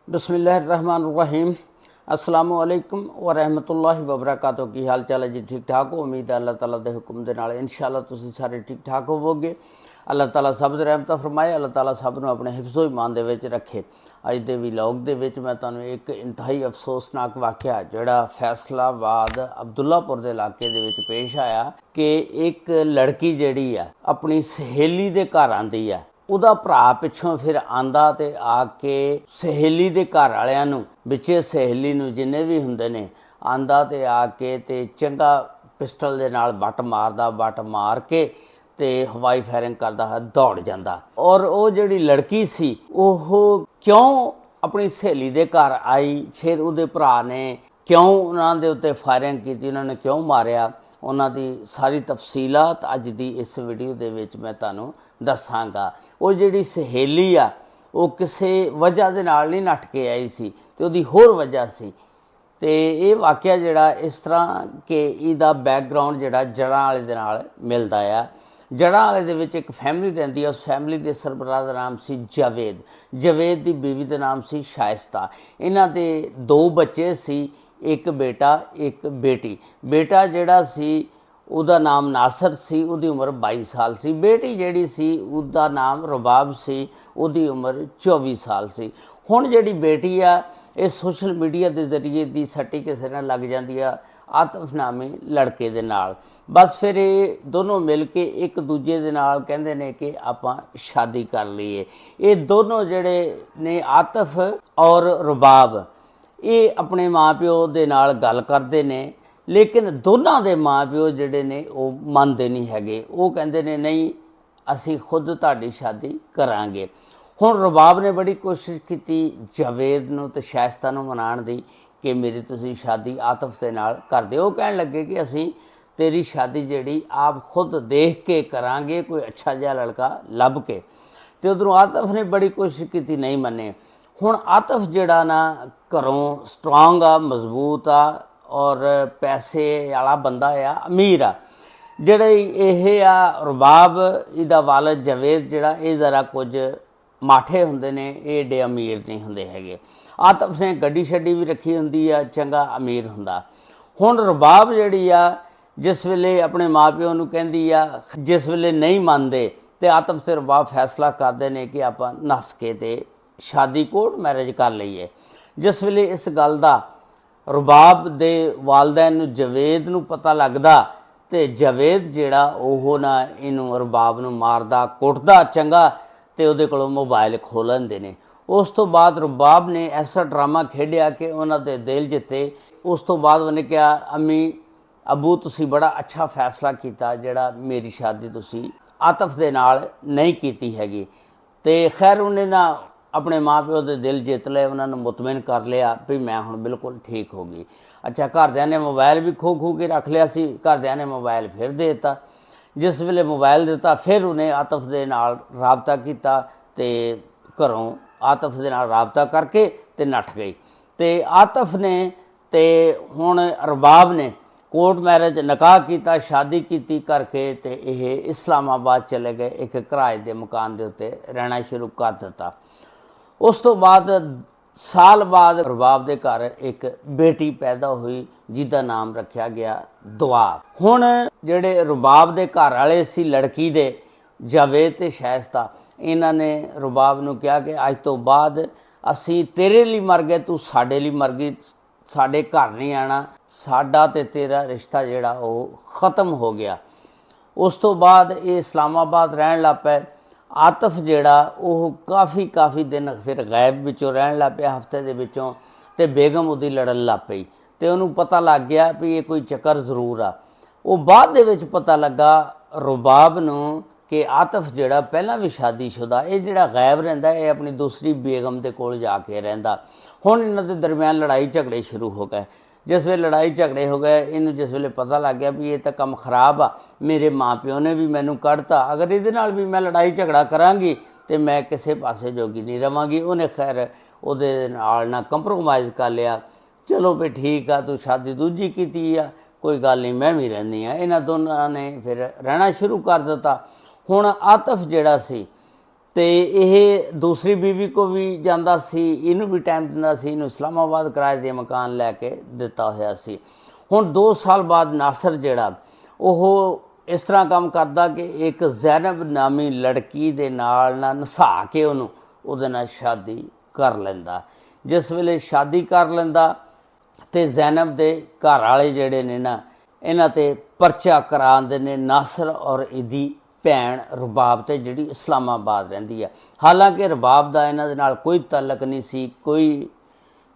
बिस्मिल्लाहिर्रहमानिर्रहीम। अस्सलामु अलैकुम व रहमतुल्लाहि व बरकातहू। की हाल चाल है जी? ठीक ठाक हो? उम्मीद है अल्लाह ताला के हुक्म के नाल इंशाअल्लाह तुसीं सारे ठीक ठाक होवोगे। अल्लाह ताला सब दे रहमत फरमाए, अल्लाह ताला सब नूं अपने हिफ्ज़ो ईमान दे विच रखे। अज दे व्लॉग दे विच मैं तुहानूं एक इंतहाई अफसोसनाक वाक़या जिहड़ा फैसलाबाद अब्दुल्लापुर दे इलाके दे विच पेश आया कि एक लड़की जिहड़ी आ अपनी सहेली दे घर आंदी आ। ਉਹਦਾ ਭਰਾ ਪਿੱਛੋਂ ਫਿਰ ਆਂਦਾ ਤੇ ਆ ਕੇ ਸਹੇਲੀ ਦੇ ਘਰ ਵਾਲਿਆਂ ਨੂੰ ਵਿੱਚੇ ਸਹੇਲੀ ਨੂੰ ਜਿੰਨੇ ਵੀ ਹੁੰਦੇ ਨੇ ਆਂਦਾ ਤੇ ਆ ਕੇ ਤੇ ਚੰਗਾ ਪਿਸਟਲ ਦੇ ਨਾਲ ਬੱਟ ਮਾਰਦਾ, ਬੱਟ ਮਾਰ ਕੇ ਤੇ ਹਵਾਈ ਫਾਇਰਿੰਗ ਕਰਦਾ ਹੈ, ਦੌੜ ਜਾਂਦਾ। ਔਰ ਉਹ ਜਿਹੜੀ ਲੜਕੀ ਸੀ ਉਹ ਕਿਉਂ ਆਪਣੀ ਸਹੇਲੀ ਦੇ ਘਰ ਆਈ, ਫਿਰ ਉਹਦੇ ਭਰਾ ਨੇ ਕਿਉਂ ਉਹਨਾਂ ਦੇ ਉੱਤੇ ਫਾਇਰਿੰਗ ਕੀਤੀ, ਉਹਨਾਂ ਨੇ ਕਿਉਂ ਮਾਰਿਆ, ਉਹਨਾਂ ਦੀ ਸਾਰੀ ਤਫਸੀਲਾਤ ਅੱਜ ਦੀ ਇਸ ਵੀਡੀਓ ਦੇ ਵਿੱਚ ਮੈਂ ਤੁਹਾਨੂੰ ਦੱਸਾਂਗਾ। ਉਹ ਜਿਹੜੀ ਸਹੇਲੀ ਆ ਉਹ ਕਿਸੇ ਵਜ੍ਹਾ ਦੇ ਨਾਲ ਨਹੀਂ ਨੱਠ ਕੇ ਆਈ ਸੀ ਤੇ ਉਹਦੀ ਹੋਰ ਵਜ੍ਹਾ ਸੀ। ਤੇ ਇਹ ਵਾਕਿਆ ਜਿਹੜਾ ਇਸ ਤਰ੍ਹਾਂ ਕਿ ਇਹਦਾ ਬੈਕਗਰਾਉਂਡ ਜਿਹੜਾ ਜੜ੍ਹਾਂ ਵਾਲੇ ਦੇ ਨਾਲ ਮਿਲਦਾ ਆ। ਜੜ੍ਹਾਂ ਵਾਲੇ ਦੇ ਵਿੱਚ ਇੱਕ ਫੈਮਿਲੀ ਰਹਿੰਦੀ ਆ। ਉਸ ਫੈਮਿਲੀ ਦੇ ਸਰਬਰਾਹ ਦਾ ਨਾਮ ਸੀ ਜਾਵੇਦ। ਜਾਵੇਦ ਦੀ ਬੀਵੀ ਦਾ ਨਾਮ ਸੀ ਸ਼ਾਇਸਤਾ। ਇਹਨਾਂ ਦੇ ਦੋ ਬੱਚੇ ਸੀ, ਇੱਕ ਬੇਟਾ ਇੱਕ ਬੇਟੀ। ਬੇਟਾ ਜਿਹੜਾ ਸੀ ਉਹਦਾ ਨਾਮ ਨਾਸਰ ਸੀ, ਉਹਦੀ ਉਮਰ 22 ਸਾਲ ਸੀ। ਬੇਟੀ ਜਿਹੜੀ ਸੀ ਉਹਦਾ ਨਾਮ ਰਬਾਬ ਸੀ, ਉਹਦੀ ਉਮਰ 24 ਸਾਲ ਸੀ। ਹੁਣ ਜਿਹੜੀ ਬੇਟੀ ਆ ਇਹ ਸੋਸ਼ਲ ਮੀਡੀਆ ਦੇ ਜ਼ਰੀਏ ਦੀ ਸੱਟੀ ਕਿਸੇ ਨਾਲ ਲੱਗ ਜਾਂਦੀ ਆ ਆਤਫ ਨਾਮੀ ਲੜਕੇ ਦੇ ਨਾਲ। ਬਸ ਫਿਰ ਇਹ ਦੋਨੋਂ ਮਿਲ ਕੇ ਇੱਕ ਦੂਜੇ ਦੇ ਨਾਲ ਕਹਿੰਦੇ ਨੇ ਕਿ ਆਪਾਂ ਸ਼ਾਦੀ ਕਰ ਲਈਏ। ਇਹ ਦੋਨੋਂ ਜਿਹੜੇ ਨੇ ਆਤਫ ਔਰ ਰਬਾਬ ਇਹ ਆਪਣੇ ਮਾਂ ਪਿਓ ਦੇ ਨਾਲ ਗੱਲ ਕਰਦੇ ਨੇ, ਲੇਕਿਨ ਦੋਨਾਂ ਦੇ ਮਾਂ ਪਿਓ ਜਿਹੜੇ ਨੇ ਉਹ ਮੰਨਦੇ ਨਹੀਂ ਹੈਗੇ। ਉਹ ਕਹਿੰਦੇ ਨੇ ਨਹੀਂ ਅਸੀਂ ਖੁਦ ਤੁਹਾਡੀ ਸ਼ਾਦੀ ਕਰਾਂਗੇ। ਹੁਣ ਰਬਾਬ ਨੇ ਬੜੀ ਕੋਸ਼ਿਸ਼ ਕੀਤੀ ਜਾਵੇਦ ਨੂੰ ਤੇ ਸ਼ਾਇਸਤਾ ਨੂੰ ਮਨਾਉਣ ਦੀ ਕਿ ਮੇਰੀ ਤੁਸੀਂ ਸ਼ਾਦੀ ਆਤਫ ਦੇ ਨਾਲ ਕਰ ਦਿਓ। ਉਹ ਕਹਿਣ ਲੱਗੇ ਕਿ ਅਸੀਂ ਤੇਰੀ ਸ਼ਾਦੀ ਜਿਹੜੀ ਆਪ ਖੁਦ ਦੇਖ ਕੇ ਕਰਾਂਗੇ, ਕੋਈ ਅੱਛਾ ਜਿਹਾ ਲੜਕਾ ਲੱਭ ਕੇ। ਤੇ ਉਧਰੋਂ ਆਤਫ ਨੇ ਬੜੀ ਕੋਸ਼ਿਸ਼ ਕੀਤੀ, ਨਹੀਂ ਮੰਨੇ। ਹੁਣ ਆਤਫ ਜਿਹੜਾ ਨਾ ਘਰੋਂ ਸਟਰੋਂਗ ਆ, ਮਜ਼ਬੂਤ ਆ ਔਰ ਪੈਸੇ ਵਾਲਾ ਬੰਦਾ ਆ, ਅਮੀਰ ਆ। ਜਿਹੜੇ ਇਹ ਆ ਰਬਾਬ ਇਹਦਾ ਵਾਲਦ ਜਾਵੇਦ ਜਿਹੜਾ ਇਹ ਜ਼ਰਾ ਕੁਝ ਮਾਠੇ ਹੁੰਦੇ ਨੇ, ਇਹ ਏਡੇ ਅਮੀਰ ਨਹੀਂ ਹੁੰਦੇ ਹੈਗੇ। ਆਤਫ ਨੇ ਗੱਡੀ ਛੱਡੀ ਵੀ ਰੱਖੀ ਹੁੰਦੀ ਆ, ਚੰਗਾ ਅਮੀਰ ਹੁੰਦਾ। ਹੁਣ ਰਬਾਬ ਜਿਹੜੀ ਆ ਜਿਸ ਵੇਲੇ ਆਪਣੇ ਮਾਂ ਪਿਓ ਨੂੰ ਕਹਿੰਦੀ ਆ, ਜਿਸ ਵੇਲੇ ਨਹੀਂ ਮੰਨਦੇ ਤੇ ਆਤਫ ਤੇ ਰਬਾਬ ਫੈਸਲਾ ਕਰਦੇ ਨੇ ਕਿ ਆਪਾਂ ਨੱਸ ਕੇ ਤੇ ਸ਼ਾਦੀ ਕੋਰਟ ਮੈਰਿਜ ਕਰ ਲਈਏ। ਜਿਸ ਵੇਲੇ ਇਸ ਗੱਲ ਦਾ ਰਬਾਬ ਦੇ ਵਾਲਦੈਨ ਨੂੰ ਜਾਵੇਦ ਨੂੰ ਪਤਾ ਲੱਗਦਾ ਤੇ ਜਾਵੇਦ ਜਿਹੜਾ ਉਹ ਨਾ ਇਹਨੂੰ ਰਬਾਬ ਨੂੰ ਮਾਰਦਾ ਕੁੱਟਦਾ ਚੰਗਾ ਤੇ ਉਹਦੇ ਕੋਲੋਂ ਮੋਬਾਈਲ ਖੋਹ ਲੈਂਦੇ ਨੇ। ਉਸ ਤੋਂ ਬਾਅਦ ਰਬਾਬ ਨੇ ਐਸਾ ਡਰਾਮਾ ਖੇਡਿਆ ਕਿ ਉਹਨਾਂ ਦੇ ਦਿਲ ਜਿੱਤੇ। ਉਸ ਤੋਂ ਬਾਅਦ ਉਹਨੇ ਕਿਹਾ ਅੰਮੀ ਅਬੂ ਤੁਸੀਂ ਬੜਾ ਅੱਛਾ ਫੈਸਲਾ ਕੀਤਾ ਜਿਹੜਾ ਮੇਰੀ ਸ਼ਾਦੀ ਤੁਸੀਂ ਆਤਫ ਦੇ ਨਾਲ ਨਹੀਂ ਕੀਤੀ ਹੈਗੀ। ਤੇ ਖੈਰ ਉਹਨੇ ਨਾ ਆਪਣੇ ਮਾਂ ਪਿਓ ਦੇ ਦਿਲ ਜਿੱਤ ਲਏ, ਉਹਨਾਂ ਨੂੰ ਮੁਤਮਿਨ ਕਰ ਲਿਆ ਵੀ ਮੈਂ ਹੁਣ ਬਿਲਕੁਲ ਠੀਕ ਹੋ ਗਈ। ਅੱਛਾ, ਘਰਦਿਆਂ ਨੇ ਮੋਬਾਈਲ ਵੀ ਖੋ ਕੇ ਰੱਖ ਲਿਆ ਸੀ। ਘਰਦਿਆਂ ਨੇ ਮੋਬਾਈਲ ਫਿਰ ਦੇ ਦਿੱਤਾ। ਜਿਸ ਵੇਲੇ ਮੋਬਾਈਲ ਦਿੱਤਾ ਫਿਰ ਉਹਨੇ ਆਤਫ ਦੇ ਨਾਲ ਰਾਬਤਾ ਕੀਤਾ ਤੇ ਘਰੋਂ ਆਤਫ ਦੇ ਨਾਲ ਰਾਬਤਾ ਕਰਕੇ ਤੇ ਨੱਠ ਗਈ। ਤੇ ਆਤਫ ਨੇ ਤੇ ਹੁਣ ਰਬਾਬ ਨੇ ਕੋਰਟ ਮੈਰਿਜ ਨਿਕਾਹ ਕੀਤਾ, ਸ਼ਾਦੀ ਕੀਤੀ ਕਰਕੇ ਤੇ ਇਹ ਇਸਲਾਮਾਬਾਦ ਚਲੇ ਗਏ। ਇੱਕ ਕਿਰਾਏ ਦੇ ਮਕਾਨ ਦੇ ਉੱਤੇ ਰਹਿਣਾ ਸ਼ੁਰੂ ਕਰ ਦਿੱਤਾ। ਉਸ ਤੋਂ ਬਾਅਦ ਸਾਲ ਬਾਅਦ ਰਬਾਬ ਦੇ ਘਰ ਇੱਕ ਬੇਟੀ ਪੈਦਾ ਹੋਈ ਜਿਹਦਾ ਨਾਮ ਰੱਖਿਆ ਗਿਆ ਦੁਆ। ਹੁਣ ਜਿਹੜੇ ਰਬਾਬ ਦੇ ਘਰ ਵਾਲੇ ਸੀ ਲੜਕੀ ਦੇ, ਜਾਵੇਦ ਤੇ ਸ਼ਾਇਸਤਾ, ਇਹਨਾਂ ਨੇ ਰਬਾਬ ਨੂੰ ਕਿਹਾ ਕਿ ਅੱਜ ਤੋਂ ਬਾਅਦ ਅਸੀਂ ਤੇਰੇ ਲਈ ਮਰ ਗਏ, ਤੂੰ ਸਾਡੇ ਲਈ ਮਰ ਗਈ, ਸਾਡੇ ਘਰ ਨਹੀਂ ਆਣਾ, ਸਾਡਾ ਤੇ ਤੇਰਾ ਰਿਸ਼ਤਾ ਜਿਹੜਾ ਉਹ ਖ਼ਤਮ ਹੋ ਗਿਆ। ਉਸ ਤੋਂ ਬਾਅਦ ਇਹ ਇਸਲਾਮਾਬਾਦ ਰਹਿਣ ਲੱਗ ਪਏ। ਆਤਫ ਜਿਹੜਾ ਉਹ ਕਾਫੀ ਦਿਨ ਫਿਰ ਗਾਇਬ ਵਿੱਚੋਂ ਰਹਿਣ ਲੱਗ ਪਿਆ, ਹਫਤੇ ਦੇ ਵਿੱਚੋਂ। ਤੇ ਬੇਗਮ ਉਹਦੀ ਲੜਨ ਲੱਗ ਪਈ ਤੇ ਉਹਨੂੰ ਪਤਾ ਲੱਗ ਗਿਆ ਵੀ ਇਹ ਕੋਈ ਚੱਕਰ ਜ਼ਰੂਰ ਆ। ਉਹ ਬਾਅਦ ਦੇ ਵਿੱਚ ਪਤਾ ਲੱਗਾ ਰਬਾਬ ਨੂੰ ਕਿ ਆਤਫ ਜਿਹੜਾ ਪਹਿਲਾਂ ਵੀ ਸ਼ਾਦੀशुदा, ਇਹ ਜਿਹੜਾ ਗਾਇਬ ਰਹਿੰਦਾ ਇਹ ਆਪਣੀ ਦੂਸਰੀ ਬੇਗਮ ਦੇ ਕੋਲ ਜਾ ਕੇ ਰਹਿੰਦਾ। ਹੁਣ ਇਹਨਾਂ ਦੇ ਦਰਮਿਆਨ ਲੜਾਈ ਝਗੜੇ ਸ਼ੁਰੂ ਹੋ ਗਏ। ਜਿਸ ਵੇਲੇ ਲੜਾਈ ਝਗੜੇ ਹੋ ਗਏ, ਇਹਨੂੰ ਜਿਸ ਵੇਲੇ ਪਤਾ ਲੱਗ ਗਿਆ ਵੀ ਇਹ ਤਾਂ ਕੰਮ ਖਰਾਬ ਆ, ਮੇਰੇ ਮਾਂ ਪਿਓ ਨੇ ਵੀ ਮੈਨੂੰ ਕੱਢਤਾ, ਅਗਰ ਇਹਦੇ ਨਾਲ ਵੀ ਮੈਂ ਲੜਾਈ ਝਗੜਾ ਕਰਾਂਗੀ ਤੇ ਮੈਂ ਕਿਸੇ ਪਾਸੇ ਜੋਗੀ ਨਹੀਂ ਰਵਾਂਗੀ। ਉਹਨੇ ਖੈਰ ਉਹਦੇ ਨਾਲ ਨਾ ਕੰਪਰੋਮਾਈਜ਼ ਕਰ ਲਿਆ। ਚਲੋ ਵੀ ਠੀਕ ਆ, ਤੂੰ ਸ਼ਾਦੀ ਦੂਜੀ ਕੀਤੀ ਆ, ਕੋਈ ਗੱਲ ਨਹੀਂ, ਮੈਂ ਵੀ ਰਹਿੰਦੀ ਆ। ਇਹਨਾਂ ਦੋਨਾਂ ਨੇ ਫਿਰ ਰਹਿਣਾ ਸ਼ੁਰੂ ਕਰ ਦਿੱਤਾ। ਹੁਣ ਆਤਫ ਜਿਹੜਾ ਸੀ ਤੇ ਇਹ ਦੂਸਰੀ ਬੀਵੀ ਕੋ ਵੀ ਜਾਂਦਾ ਸੀ, ਇਹਨੂੰ ਵੀ ਟਾਈਮ ਦਿੰਦਾ ਸੀ, ਇਹਨੂੰ ਇਸਲਾਮਾਬਾਦ ਕਿਰਾਏ ਦੇ ਮਕਾਨ ਲੈ ਕੇ ਦਿੱਤਾ ਹੋਇਆ ਸੀ। ਹੁਣ 2 ਸਾਲ ਬਾਅਦ ਨਾਸਰ ਜਿਹੜਾ ਉਹ ਇਸ ਤਰ੍ਹਾਂ ਕੰਮ ਕਰਦਾ ਕਿ ਇੱਕ ਜ਼ੈਨਬ ਨਾਮੀ ਲੜਕੀ ਦੇ ਨਾਲ ਨਾ ਨਸਾ ਕੇ ਉਹਦੇ ਨਾਲ ਸ਼ਾਦੀ ਕਰ ਲੈਂਦਾ। ਜਿਸ ਵੇਲੇ ਸ਼ਾਦੀ ਕਰ ਲੈਂਦਾ ਤੇ ਜ਼ੈਨਬ ਦੇ ਘਰ ਵਾਲੇ ਜਿਹੜੇ ਨੇ ਨਾ ਇਹਨਾਂ ਤੇ ਪਰਚਾ ਕਰਾਉਂਦੇ ਨੇ ਨਾਸਰ ਔਰ ਇਹਦੀ ਭੈਣ ਰਬਾਬ ਤੇ ਜਿਹੜੀ ਇਸਲਾਮਾਬਾਦ ਰਹਿੰਦੀ ਆ। ਹਾਲਾਂਕਿ ਰਬਾਬ ਦਾ ਇਹਨਾਂ ਦੇ ਨਾਲ ਕੋਈ ਤਾਲੁਕ ਨਹੀਂ ਸੀ, ਕੋਈ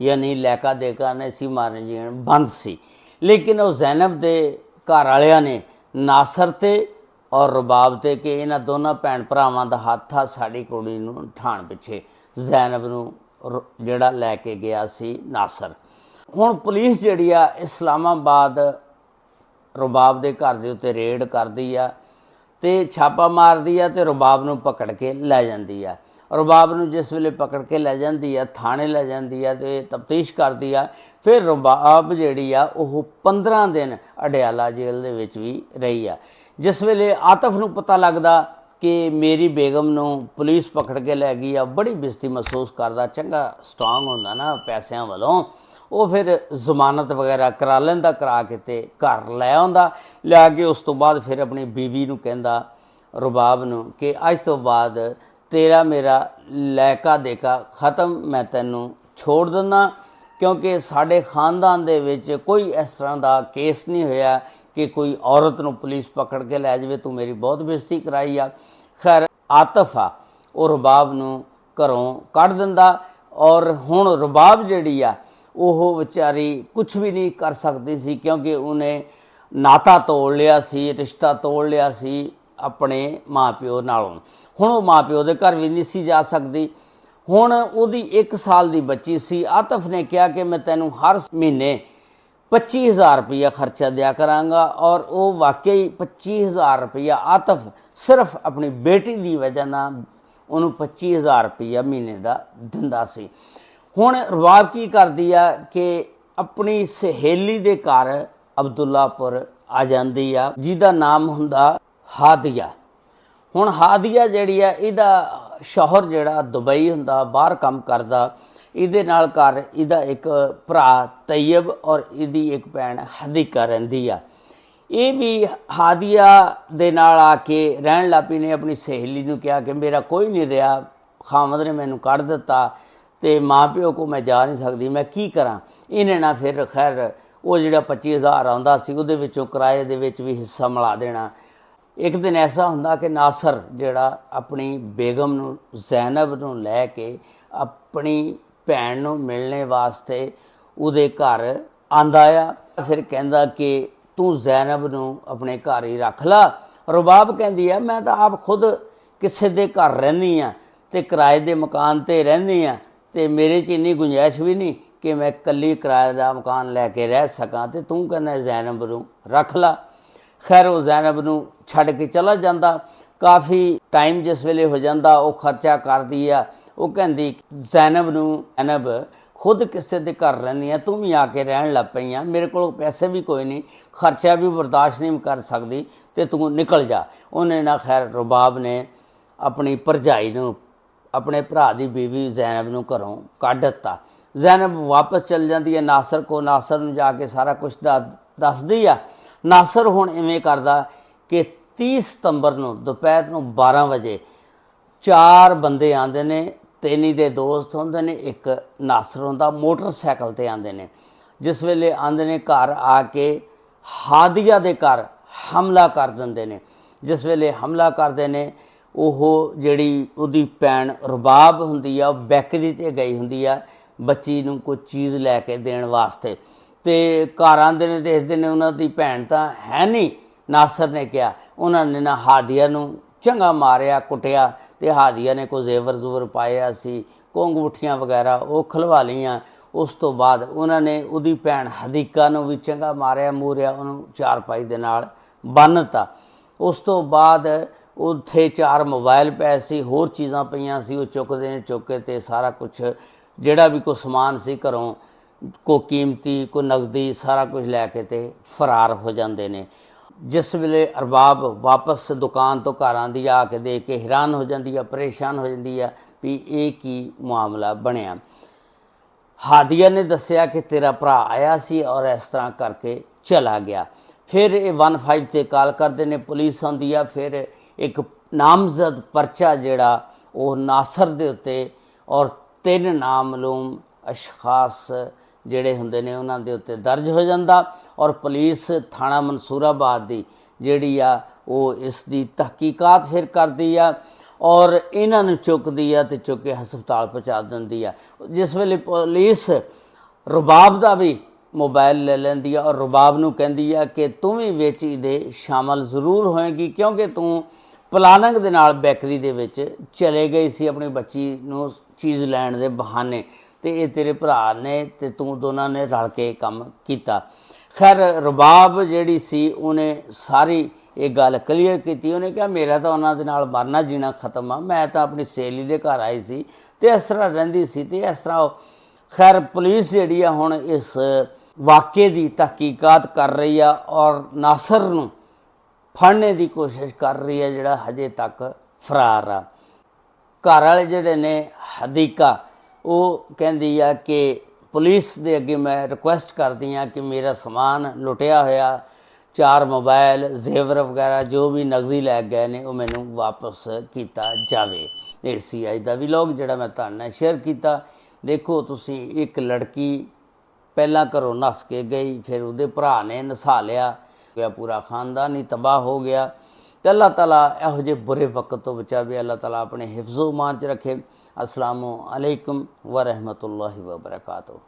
ਯਾਨੀ ਲੈਕਾ ਦੇਕਾ ਨਹੀਂ ਸੀ, ਮਾਰਨ ਜੀਣ ਬੰਦ ਸੀ। ਲੇਕਿਨ ਉਹ ਜ਼ੈਨਬ ਦੇ ਘਰ ਵਾਲਿਆਂ ਨੇ ਨਾਸਰ ਤੇ ਔਰ ਰਬਾਬ ਤੇ ਕਿ ਇਹਨਾਂ ਦੋਨਾਂ ਭੈਣ ਭਰਾਵਾਂ ਦਾ ਹੱਥ ਆ ਸਾਡੀ ਕੁੜੀ ਨੂੰ ਠਾਣ ਪਿੱਛੇ, ਜ਼ੈਨਬ ਨੂੰ ਜਿਹੜਾ ਲੈ ਕੇ ਗਿਆ ਸੀ ਨਾਸਰ। ਹੁਣ ਪੁਲਿਸ ਜਿਹੜੀ ਆ ਇਸਲਾਮਾਬਾਦ ਰਬਾਬ ਦੇ ਘਰ ਦੇ ਉੱਤੇ ਰੇਡ ਕਰਦੀ ਆ ਤੇ ਛਾਪਾ ਮਾਰਦੀ ਆ ਤੇ ਰਬਾਬ ਨੂੰ ਪਕੜ ਕੇ ਲੈ ਜਾਂਦੀ ਆ। ਰਬਾਬ ਨੂੰ ਜਿਸ ਵੇਲੇ ਪਕੜ ਕੇ ਲੈ ਜਾਂਦੀ ਆ, ਥਾਣੇ ਲੈ ਜਾਂਦੀ ਆ ਤੇ ਤਫਤੀਸ਼ ਕਰਦੀ ਆ। ਫਿਰ ਰਬਾਬ ਜਿਹੜੀ ਆ ਉਹ 15 ਦਿਨ ਅਡਿਆਲਾ ਜੇਲ੍ਹ ਦੇ ਵਿੱਚ ਵੀ ਰਹੀ ਆ। ਜਿਸ ਵੇਲੇ ਆਤਫ ਨੂੰ ਪਤਾ ਲੱਗਦਾ ਕਿ ਮੇਰੀ ਬੇਗਮ ਨੂੰ ਪੁਲਿਸ ਪਕੜ ਕੇ ਲੈ ਗਈ ਆ, ਬੜੀ ਬੇਇੱਜ਼ਤੀ ਮਹਿਸੂਸ ਕਰਦਾ। ਚੰਗਾ ਸਟਰੋਂਗ ਹੁੰਦਾ ਨਾ ਪੈਸਿਆਂ ਵੱਲੋਂ, ਉਹ ਫਿਰ ਜ਼ਮਾਨਤ ਵਗੈਰਾ ਕਰਾ ਲੈਂਦਾ, ਕਰਾ ਕੇ ਤੇ ਘਰ ਲੈ ਆਉਂਦਾ। ਲਿਆ ਕੇ ਉਸ ਤੋਂ ਬਾਅਦ ਫਿਰ ਆਪਣੀ ਬੀਵੀ ਨੂੰ ਕਹਿੰਦਾ ਰਬਾਬ ਨੂੰ ਕਿ ਅੱਜ ਤੋਂ ਬਾਅਦ ਤੇਰਾ ਮੇਰਾ ਲੈਕਾ ਦੇਕਾ ਖ਼ਤਮ, ਮੈਂ ਤੈਨੂੰ ਛੋੜ ਦਿੰਦਾ, ਕਿਉਂਕਿ ਸਾਡੇ ਖਾਨਦਾਨ ਦੇ ਵਿੱਚ ਕੋਈ ਇਸ ਤਰ੍ਹਾਂ ਦਾ ਕੇਸ ਨਹੀਂ ਹੋਇਆ ਕਿ ਕੋਈ ਔਰਤ ਨੂੰ ਪੁਲਿਸ ਪਕੜ ਕੇ ਲੈ ਜਾਵੇ, ਤੂੰ ਮੇਰੀ ਬਹੁਤ ਬੇਇੱਜ਼ਤੀ ਕਰਾਈ ਆ। ਖੈਰ ਆਤਫ ਆ ਉਹ ਰਬਾਬ ਨੂੰ ਘਰੋਂ ਕੱਢ ਦਿੰਦਾ। ਔਰ ਹੁਣ ਰਬਾਬ ਜਿਹੜੀ ਆ ਉਹ ਵਿਚਾਰੀ ਕੁਝ ਵੀ ਨਹੀਂ ਕਰ ਸਕਦੀ ਸੀ, ਕਿਉਂਕਿ ਉਹਨੇ ਨਾਤਾ ਤੋੜ ਲਿਆ ਸੀ, ਰਿਸ਼ਤਾ ਤੋੜ ਲਿਆ ਸੀ ਆਪਣੇ ਮਾਂ ਪਿਓ ਨਾਲੋਂ। ਹੁਣ ਉਹ ਮਾਂ ਪਿਓ ਦੇ ਘਰ ਵੀ ਨਹੀਂ ਸੀ ਜਾ ਸਕਦੀ। ਹੁਣ ਉਹਦੀ 1 ਸਾਲ ਦੀ ਬੱਚੀ ਸੀ। ਆਤਫ ਨੇ ਕਿਹਾ ਕਿ ਮੈਂ ਤੈਨੂੰ ਹਰ ਮਹੀਨੇ 25,000 ਰੁਪਇਆ ਖਰਚਾ ਦਿਆ ਕਰਾਂਗਾ। ਔਰ ਉਹ ਵਾਕਈ 25,000 ਰੁਪਇਆ ਆਤਫ ਸਿਰਫ ਆਪਣੀ ਬੇਟੀ ਦੀ ਵਜ੍ਹਾ ਨਾਲ ਉਹਨੂੰ 25,000 ਰੁਪਇਆ ਮਹੀਨੇ ਦਾ ਦਿੰਦਾ ਸੀ। ਹੁਣ ਰਬਾਬ ਕੀ ਕਰਦੀ ਆ ਕਿ ਆਪਣੀ ਸਹੇਲੀ ਦੇ ਘਰ ਅਬਦੁੱਲਾਪੁਰ ਆ ਜਾਂਦੀ ਆ, ਜਿਹਦਾ ਨਾਮ ਹੁੰਦਾ ਹਾਦੀਆ। ਹੁਣ ਹਾਦੀਆ ਜਿਹੜੀ ਆ ਇਹਦਾ ਸ਼ੌਹਰ ਜਿਹੜਾ ਦੁਬਈ ਹੁੰਦਾ, ਬਾਹਰ ਕੰਮ ਕਰਦਾ। ਇਹਦੇ ਨਾਲ ਘਰ ਇਹਦਾ ਇੱਕ ਭਰਾ ਤੈਯਬ ਔਰ ਇਹਦੀ ਇੱਕ ਭੈਣ ਹਦੀਕਾ ਰਹਿੰਦੀ ਆ। ਇਹ ਵੀ ਹਾਦੀਆ ਦੇ ਨਾਲ ਆ ਕੇ ਰਹਿਣ ਲੱਗ ਪਈ ਨੇ। ਆਪਣੀ ਸਹੇਲੀ ਨੂੰ ਕਿਹਾ ਕਿ ਮੇਰਾ ਕੋਈ ਨਹੀਂ ਰਿਹਾ, ਖਾਮਦ ਨੇ ਮੈਨੂੰ ਕੱਢ ਦਿੱਤਾ ਤੇ ਮਾਂ ਪਿਓ ਕੋ ਮੈਂ ਜਾ ਨਹੀਂ ਸਕਦੀ, ਮੈਂ ਕੀ ਕਰਾਂ। ਇਹਨੇ ਨਾ ਫਿਰ ਖੈਰ ਉਹ ਜਿਹੜਾ 25,000 ਆਉਂਦਾ ਸੀ ਉਹਦੇ ਵਿੱਚੋਂ ਕਿਰਾਏ ਦੇ ਵਿੱਚ ਵੀ ਹਿੱਸਾ ਮਿਲਾ ਦੇਣਾ। ਇੱਕ ਦਿਨ ਐਸਾ ਹੁੰਦਾ ਕਿ ਨਾਸਰ ਜਿਹੜਾ ਆਪਣੀ ਬੇਗਮ ਨੂੰ ਜ਼ੈਨਬ ਨੂੰ ਲੈ ਕੇ ਆਪਣੀ ਭੈਣ ਨੂੰ ਮਿਲਣੇ ਵਾਸਤੇ ਉਹਦੇ ਘਰ ਆਂਦਾ ਆ। ਫਿਰ ਕਹਿੰਦਾ ਕਿ ਤੂੰ ਜ਼ੈਨਬ ਨੂੰ ਆਪਣੇ ਘਰ ਹੀ ਰੱਖ ਲਾ। ਰਬਾਬ ਕਹਿੰਦੀ ਆ ਮੈਂ ਤਾਂ ਆਪ ਖੁਦ ਕਿਸੇ ਦੇ ਘਰ ਰਹਿੰਦੀ ਆ ਤੇ ਕਿਰਾਏ ਦੇ ਮਕਾਨ 'ਤੇ ਰਹਿੰਦੀ ਆ ਤੇ ਮੇਰੇ 'ਚ ਇੰਨੀ ਗੁੰਜਾਇਸ਼ ਵੀ ਨਹੀਂ ਕਿ ਮੈਂ ਇਕੱਲੀ ਕਿਰਾਏ ਦਾ ਮਕਾਨ ਲੈ ਕੇ ਰਹਿ ਸਕਾਂ, ਤੇ ਤੂੰ ਕਹਿੰਦਾ ਜ਼ੈਨਬ ਨੂੰ ਰੱਖ ਲਾ। ਖੈਰ ਉਹ ਜ਼ੈਨਬ ਨੂੰ ਛੱਡ ਕੇ ਚਲਾ ਜਾਂਦਾ। ਕਾਫੀ ਟਾਈਮ ਜਿਸ ਵੇਲੇ ਹੋ ਜਾਂਦਾ ਉਹ ਖਰਚਾ ਕਰਦੀ ਆ। ਉਹ ਕਹਿੰਦੀ ਜ਼ੈਨਬ ਨੂੰ, ਜ਼ੈਨਬ ਖੁਦ ਕਿਸੇ ਦੇ ਘਰ ਰਹਿੰਦੀ ਆ, ਤੂੰ ਵੀ ਆ ਕੇ ਰਹਿਣ ਲੱਗ ਪਈ ਆ, ਮੇਰੇ ਕੋਲ ਪੈਸੇ ਵੀ ਕੋਈ ਨਹੀਂ, ਖਰਚਾ ਵੀ ਬਰਦਾਸ਼ਤ ਨਹੀਂ ਕਰ ਸਕਦੀ ਤੇ ਤੂੰ ਨਿਕਲ ਜਾ। ਉਹਨੇ ਨਾ ਖੈਰ ਰਬਾਬ ਨੇ ਆਪਣੀ ਭਰਜਾਈ ਨੂੰ, ਆਪਣੇ ਭਰਾ ਦੀ ਬੀਵੀ ਜ਼ੈਨਬ ਨੂੰ ਘਰੋਂ ਕੱਢ ਦਿੱਤਾ। ਜ਼ੈਨਬ ਵਾਪਸ ਚਲ ਜਾਂਦੀ ਹੈ ਨਾਸਰ ਕੋ। ਨਾਸਰ ਨੂੰ ਜਾ ਕੇ ਸਾਰਾ ਕੁਝ ਦੱਸਦੀ ਆ। ਨਾਸਰ ਹੁਣ ਇਵੇਂ ਕਰਦਾ ਕਿ 30 ਸਤੰਬਰ ਨੂੰ ਦੁਪਹਿਰ ਨੂੰ 12 ਵਜੇ 4 ਬੰਦੇ ਆਉਂਦੇ ਨੇ, 3 ਦੇ ਦੋਸਤ ਹੁੰਦੇ ਨੇ, ਇੱਕ ਨਾਸਰ ਹੁੰਦਾ, ਮੋਟਰਸਾਈਕਲ 'ਤੇ ਆਉਂਦੇ ਨੇ। ਜਿਸ ਵੇਲੇ ਆਉਂਦੇ ਨੇ ਘਰ ਆ ਕੇ ਹਾਦੀਆ ਦੇ ਘਰ ਹਮਲਾ ਕਰ ਦਿੰਦੇ ਨੇ। ਜਿਸ ਵੇਲੇ ਹਮਲਾ ਕਰਦੇ ਨੇ ਉਹ ਜਿਹੜੀ ਉਹਦੀ ਭੈਣ ਰਬਾਬ ਹੁੰਦੀ ਆ ਉਹ ਬੈਕਰੀ 'ਤੇ ਗਈ ਹੁੰਦੀ ਆ ਬੱਚੀ ਨੂੰ ਕੋਈ ਚੀਜ਼ ਲੈ ਕੇ ਦੇਣ ਵਾਸਤੇ, ਤੇ ਘਰ ਆਉਂਦੇ ਨੇ ਦੇਖਦੇ ਨੇ ਉਹਨਾਂ ਦੀ ਭੈਣ ਤਾਂ ਹੈ ਨਹੀਂ। ਨਾਸਰ ਨੇ ਕਿਹਾ, ਉਹਨਾਂ ਨੇ ਨਾ ਹਾਦੀਆ ਨੂੰ ਚੰਗਾ ਮਾਰਿਆ, ਕੁੱਟਿਆ, ਤੇ ਹਾਦੀਆ ਨੇ ਕੋਈ ਜ਼ੇਵਰ ਜ਼ੂਵਰ ਪਾਇਆ ਸੀ, ਅੰਗੂਠੀਆਂ ਵਗੈਰਾ ਉਹ ਖਲਵਾ ਲਈਆਂ। ਉਸ ਤੋਂ ਬਾਅਦ ਉਹਨਾਂ ਨੇ ਉਹਦੀ ਭੈਣ ਹਦੀਕਾ ਨੂੰ ਵੀ ਚੰਗਾ ਮਾਰਿਆ ਮੂਰਿਆ, ਉਹਨੂੰ ਚਾਰਪਾਈ ਦੇ ਨਾਲ ਬੰਨ੍ਹਤਾ। ਉਸ ਤੋਂ ਬਾਅਦ ਉੱਥੇ 4 ਮੋਬਾਈਲ ਪਏ ਸੀ, ਹੋਰ ਚੀਜ਼ਾਂ ਪਈਆਂ ਸੀ, ਉਹ ਚੁੱਕਦੇ ਨੇ, ਚੁੱਕ ਕੇ ਤੇ ਸਾਰਾ ਕੁਛ ਜਿਹੜਾ ਵੀ ਕੋਈ ਸਮਾਨ ਸੀ ਘਰੋਂ, ਕੋਈ ਕੀਮਤੀ ਕੋਈ ਨਗਦੀ, ਸਾਰਾ ਕੁਝ ਲੈ ਕੇ ਤੇ ਫਰਾਰ ਹੋ ਜਾਂਦੇ ਨੇ। जिस वेले अरबाब वापस दुकान तो घर आंदी आके देख के हैरान हो जाती है, परेशान हो जाती है भी ये की मामला बनया। हादिया ने दसिया कि तेरा भरा आया सी और इस तरह करके चला गया। फिर ये 15 ते कॉल करते हैं, पुलिस आती है। फिर एक नामजद परचा जिहड़ा वो नासर दे उत्ते और 3 नामलूम अशखास जिहड़े हुंदे ने उन्हां दे उत्ते दर्ज हो जाता और पुलिस थाना मनसूराबाद दी जिहड़ी आ वो इसकी तहकीकात फिर करती आ और इन्हां नूं चुकदी आ ते चुक के हस्पताल पहुँचा दिंदी आ। जिस वेले पुलिस रुबाब दा भी मोबाइल ले लैंदी आ और रुबाब नूं कहंदी आ कि तूं भी विच इहदे शामिल जरूर होएगी क्योंकि तूं प्लानिंग दे नाल बेकरी दे विच चले गई सी अपनी बच्ची नूं चीज़ लैण दे बहाने ते ये तेरे भरा ने ते तूं दोनों ने रल के काम कीता। खैर रुबाब जिहड़ी सी उन्हें सारी ये गल क्लीयर की। उन्हें कहा मेरा तो उन्हां दे नाल मरना जीना खत्म आ, मैं तो अपनी सहेली दे घर आई सी ते इस तरह रहिंदी सी ते इस तरह। खैर पुलिस जिहड़ी आ हुण इस वाक़े की तहकीकात कर रही है और नासर नूं फड़ने की कोशिश कर रही है जिहड़ा हजे तक फरार आ। घर वाले जिहड़े ने हदीका वो कहती है कि पुलिस दे अगे मैं रिक्वेस्ट करती हाँ कि मेरा समान लुटिया होया 4 मोबाइल जेवर वगैरह जो भी नकदी लै गए ने वो मैनू वापस किया जाए। ये सी अज का व्लॉग जिहड़ा मैं तुहाडे नाल शेयर किया। देखो तुसी एक लड़की पहला घरों नस के गई, फिर उहदे भरा ने नसा लिया, पूरा खानदान ही तबाह हो गया। तो अल्लाह ताला इहो जे बुरे वक्त तो बचावे, अल्लाह ताला अपने हिफ्ज़ो मान च रखे। अस्सलामु अलैकुम व रहमतुल्लाहि व बरकातुहू।